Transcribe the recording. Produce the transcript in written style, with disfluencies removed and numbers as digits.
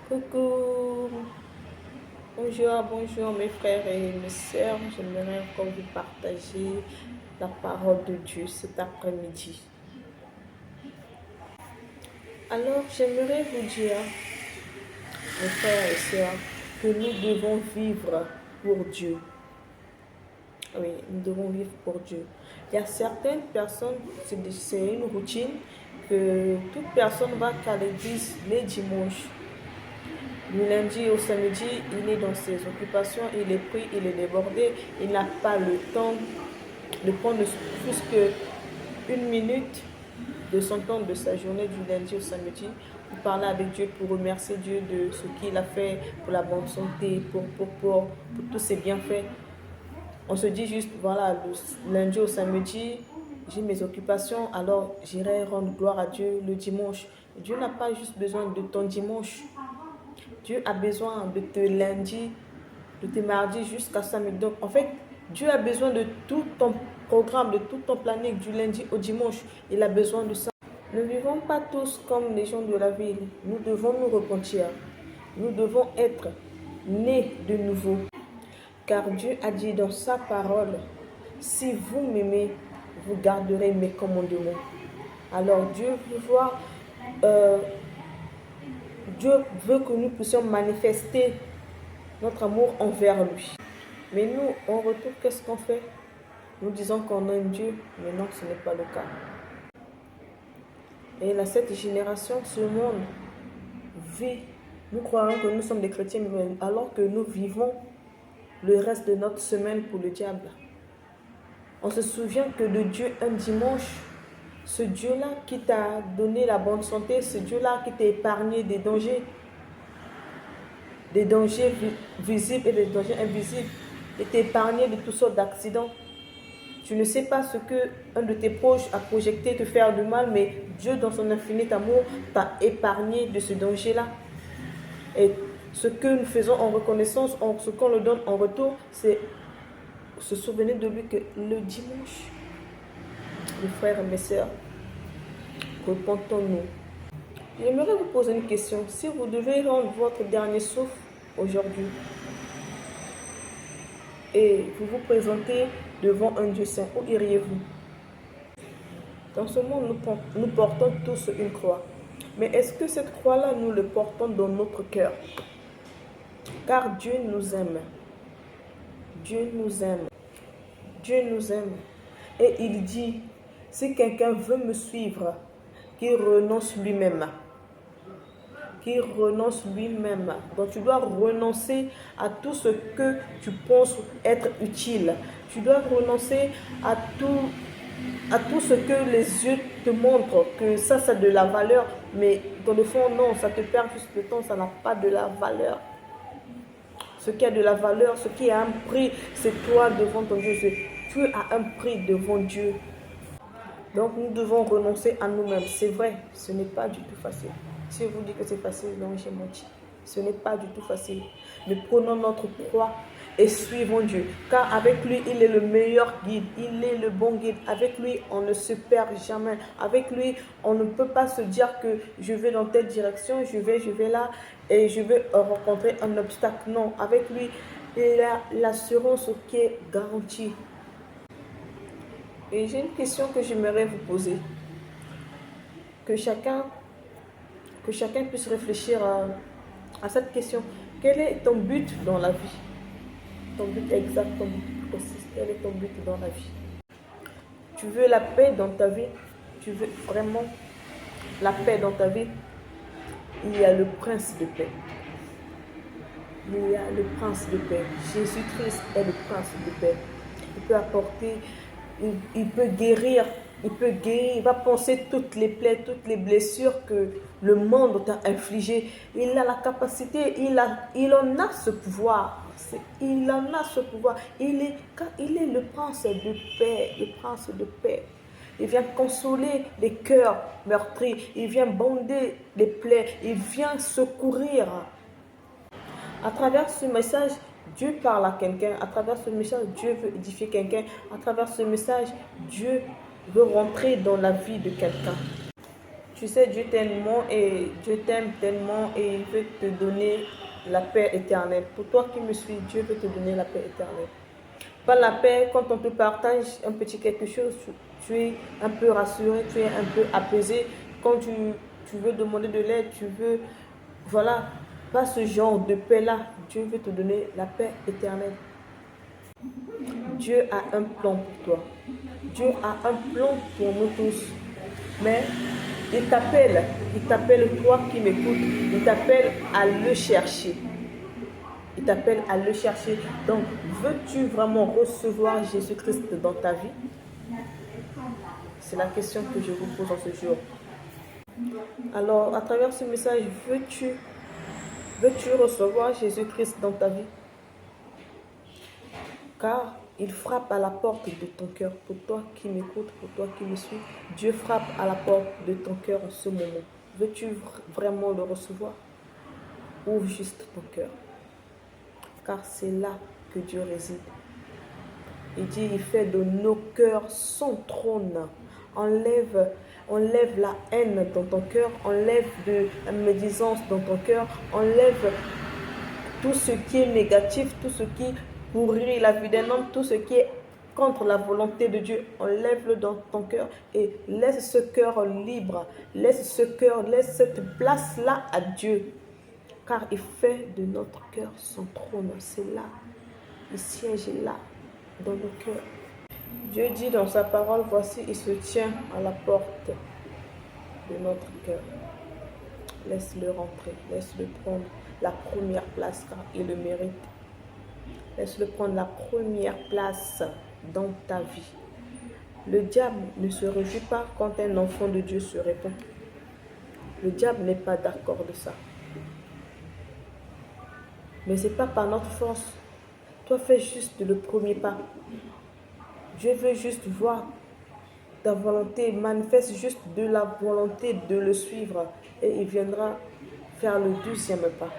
Coucou, bonjour mes frères et mes sœurs. J'aimerais encore vous partager la parole de Dieu cet après-midi. Alors, j'aimerais vous dire, mes frères et sœurs, que nous devons vivre pour Dieu. Oui, nous devons vivre pour Dieu. Il y a certaines personnes, c'est une routine que toute personne va qu'à l'église les dimanches. Du lundi au samedi, il est dans ses occupations, il est pris, il est débordé, il n'a pas le temps de prendre plus qu'une minute de son temps, de sa journée du lundi au samedi, pour parler avec Dieu, pour remercier Dieu de ce qu'il a fait, pour la bonne santé, pour tous ses bienfaits. On se dit juste, voilà, le lundi au samedi, j'ai mes occupations, alors j'irai rendre gloire à Dieu le dimanche. Dieu n'a pas juste besoin de ton dimanche. Dieu a besoin de tes lundis, de tes mardis jusqu'à samedi. Donc, en fait, Dieu a besoin de tout ton programme, de tout ton planning du lundi au dimanche. Il a besoin de ça. Ne vivons pas tous comme les gens de la ville. Nous devons nous repentir. Nous devons être nés de nouveau. Car Dieu a dit dans sa parole, si vous m'aimez, vous garderez mes commandements. Alors Dieu veut voir... Dieu veut que nous puissions manifester notre amour envers lui. Mais nous, en retour, qu'est-ce qu'on fait? Nous disons qu'on aime Dieu, mais non, ce n'est pas le cas. Et dans cette génération, ce monde vit. Nous croyons que nous sommes des chrétiens, alors que nous vivons le reste de notre semaine pour le diable. On se souvient que de Dieu un dimanche, ce Dieu-là qui t'a donné la bonne santé, ce Dieu-là qui t'a épargné des dangers visibles et des dangers invisibles, et t'a épargné de toutes sortes d'accidents. Tu ne sais pas ce que un de tes proches a projeté te faire du mal, mais Dieu, dans son infini amour, t'a épargné de ce danger-là. Et ce que nous faisons en reconnaissance, ce qu'on le donne en retour, c'est se souvenir de lui que le dimanche, mes frères et mes sœurs, repentons-nous. J'aimerais vous poser une question. Si vous devez rendre votre dernier souffle aujourd'hui et vous vous présentez devant un Dieu saint, où iriez-vous? Dans ce monde, nous portons tous une croix. Mais est-ce que cette croix-là, nous le portons dans notre cœur? Car Dieu nous aime. Dieu nous aime. Dieu nous aime. Et il dit, si quelqu'un veut me suivre, qu'il renonce lui-même. Qu'il renonce lui-même. Donc tu dois renoncer à tout ce que tu penses être utile. Tu dois renoncer à tout ce que les yeux te montrent, que ça a de la valeur, mais dans le fond, non, ça te perd juste le temps, ça n'a pas de la valeur. Ce qui a de la valeur, ce qui a un prix, c'est toi devant ton Dieu. Tu as un prix devant Dieu. Donc nous devons renoncer à nous-mêmes. C'est vrai, ce n'est pas du tout facile. Si je vous dis que c'est facile, non, j'ai menti. Ce n'est pas du tout facile. Mais prenons notre croix et suivons Dieu. Car avec lui, il est le meilleur guide. Il est le bon guide. Avec lui, on ne se perd jamais. Avec lui, on ne peut pas se dire que je vais dans telle direction, je vais là et je vais rencontrer un obstacle. Non, avec lui, il a l'assurance qui est garantie. Et j'ai une question que j'aimerais vous poser. Que chacun puisse réfléchir à cette question. Quel est ton but dans la vie? Ton but exact, ton but précis. Quel est ton but dans la vie? Tu veux la paix dans ta vie? Tu veux vraiment la paix dans ta vie? Il y a le prince de paix. Il y a le prince de paix. Jésus-Christ est le prince de paix. Il peut apporter, il peut guérir. Il va penser toutes les plaies, toutes les blessures que le monde t'a infligées. Il a la capacité, il en a ce pouvoir. Il en a ce pouvoir. Il est le prince de paix, le prince de paix. Il vient consoler les cœurs meurtris. Il vient bander les plaies. Il vient secourir. À travers ce message, Dieu parle à quelqu'un. À travers ce message, Dieu veut édifier quelqu'un. À travers ce message, Dieu veut rentrer dans la vie de quelqu'un. Tu sais, Dieu tellement et Dieu t'aime tellement et il veut te donner la paix éternelle. Pour toi qui me suis, Dieu veut te donner la paix éternelle. Pas la paix quand on te partage un petit quelque chose, tu es un peu rassuré, tu es un peu apaisé. Quand tu veux demander de l'aide, tu veux, voilà, pas ce genre de paix-là. Dieu veut te donner la paix éternelle. Dieu a un plan pour toi. Dieu a un plan pour nous tous. Mais il t'appelle toi qui m'écoutes, il t'appelle à le chercher. Il t'appelle à le chercher. Donc, veux-tu vraiment recevoir Jésus-Christ dans ta vie? C'est la question que je vous pose en ce jour. Alors, à travers ce message, veux-tu recevoir Jésus-Christ dans ta vie? Car il frappe à la porte de ton cœur. Pour toi qui m'écoutes, pour toi qui me suis, Dieu frappe à la porte de ton cœur en ce moment. Veux-tu vraiment le recevoir? Ouvre juste ton cœur. Car c'est là que Dieu réside. Il dit, il fait de nos cœurs son trône. Enlève la haine dans ton cœur, enlève de la médisance dans ton cœur, enlève tout ce qui est négatif, tout ce qui pourrit la vie d'un homme, tout ce qui est contre la volonté de Dieu, enlève-le dans ton cœur et laisse ce cœur libre, laisse cette place-là à Dieu. Car il fait de notre cœur son trône. C'est là. Il siège là, dans nos cœurs. Dieu dit dans sa parole, voici, il se tient à la porte de notre cœur. Laisse-le rentrer, laisse-le prendre la première place car il le mérite. Laisse-le prendre la première place dans ta vie. Le diable ne se réjouit pas quand un enfant de Dieu se répand. Le diable n'est pas d'accord de ça. Mais ce n'est pas par notre force. Toi, fais juste le premier pas. Dieu veut juste voir ta volonté, manifeste juste de la volonté de le suivre et il viendra faire le 12e pas.